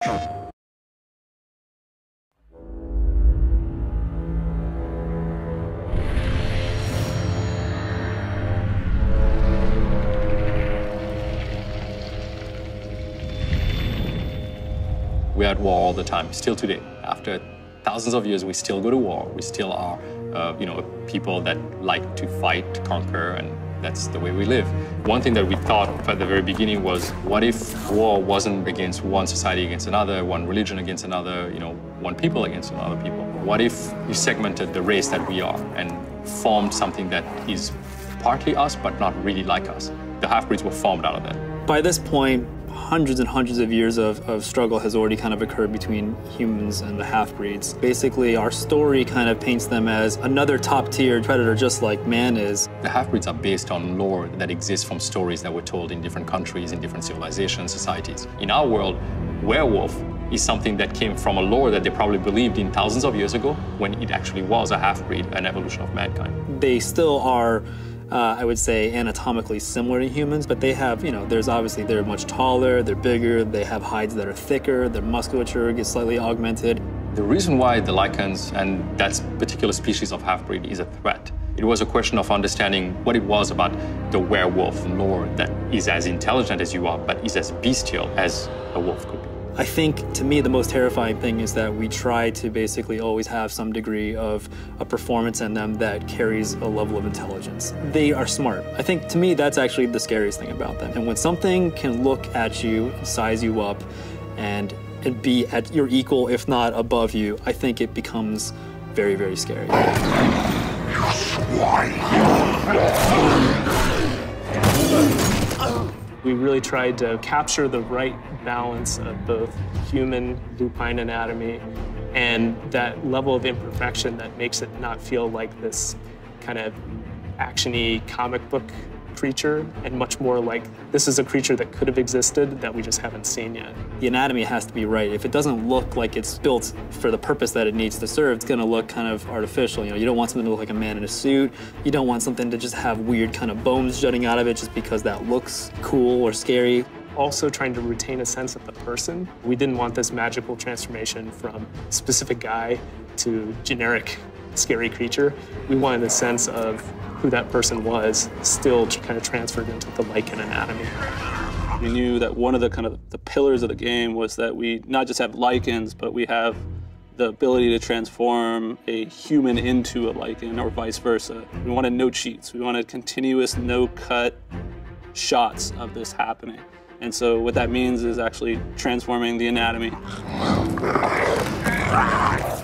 We're at war all the time, still today. After thousands of years, we still go to war. We still are, people that like to fight, to conquer, and that's the way we live. One thing that we thought at the very beginning was, what if war wasn't against one society against another, one religion against another, one people against another people? What if you segmented the race that we are and formed something that is partly us, but not really like us? The half-breeds were formed out of that. By this point, hundreds and hundreds of years of struggle has already kind of occurred between humans and the half-breeds. Basically, our story kind of paints them as another top-tier predator just like man is. The half-breeds are based on lore that exists from stories that were told in different countries, in different civilizations, societies. In our world, werewolf is something that came from a lore that they probably believed in thousands of years ago, when it actually was a half-breed, an evolution of mankind. They still are I would say anatomically similar to humans, but they have, they're much taller, they're bigger, they have hides that are thicker, their musculature gets slightly augmented. The reason why the lichens and that particular species of half-breed is a threat, it was a question of understanding what it was about the werewolf lore that is as intelligent as you are, but is as bestial as a wolf could be. I think, to me, the most terrifying thing is that we try to basically always have some degree of a performance in them that carries a level of intelligence. They are smart. I think, to me, that's actually the scariest thing about them. And when something can look at you, size you up, and be at your equal, if not above you, I think it becomes very, very scary. We really tried to capture the right balance of both human lupine anatomy and that level of imperfection that makes it not feel like this kind of action-y comic book creature, and much more like this is a creature that could have existed that we just haven't seen yet. The anatomy has to be right. If it doesn't look like it's built for the purpose that it needs to serve, it's gonna look kind of artificial. You don't want something to look like a man in a suit. You don't want something to just have weird kind of bones jutting out of it just because that looks cool or scary. Also trying to retain a sense of the person. We didn't want this magical transformation from specific guy to generic scary creature. We wanted a sense of who that person was, still kind of transferred into the lichen anatomy. We knew that one of the pillars of the game was that we not just have lichens, but we have the ability to transform a human into a lichen or vice versa. We wanted no cheats. We wanted continuous, no-cut shots of this happening. And so what that means is actually transforming the anatomy.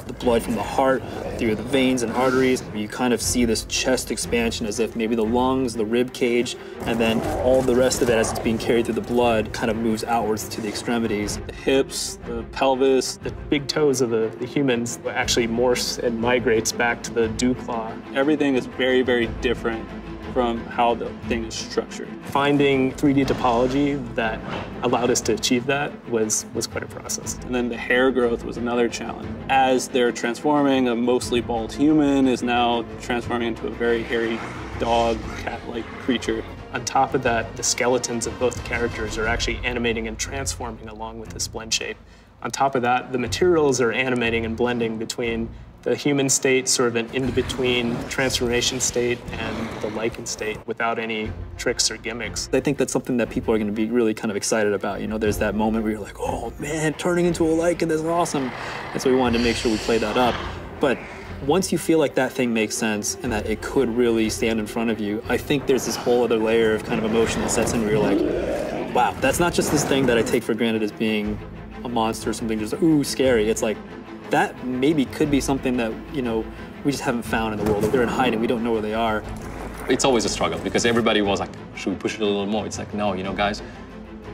The blood from the heart through the veins and arteries. You kind of see this chest expansion as if maybe the lungs, the rib cage, and then all the rest of it as it's being carried through the blood kind of moves outwards to the extremities. The hips, the pelvis. The big toes of the humans actually morphs and migrates back to the dew claw. Everything is very, very different from how the thing is structured. Finding 3D topology that allowed us to achieve that was quite a process. And then the hair growth was another challenge. As they're transforming, a mostly bald human is now transforming into a very hairy dog, cat-like creature. On top of that, the skeletons of both characters are actually animating and transforming along with this blend shape. On top of that, the materials are animating and blending between the human state, sort of an in-between transformation state, and the lichen state without any tricks or gimmicks. I think that's something that people are going to be really kind of excited about. There's that moment where you're like, oh man, turning into a lichen, that's awesome. And so we wanted to make sure we played that up. But once you feel like that thing makes sense and that it could really stand in front of you, I think there's this whole other layer of kind of emotion that sets in where you're like, wow, that's not just this thing that I take for granted as being a monster or something just, ooh, scary. It's like, that maybe could be something that, we just haven't found in the world. If they're in hiding, we don't know where they are. It's always a struggle because everybody was like, should we push it a little more? It's like, no, guys,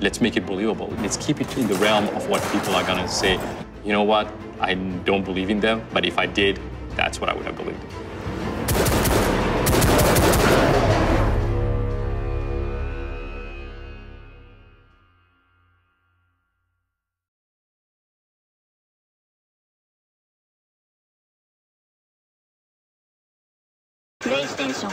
let's make it believable. Let's keep it in the realm of what people are gonna say. You know what? I don't believe in them, but if I did, that's what I would have believed. PlayStation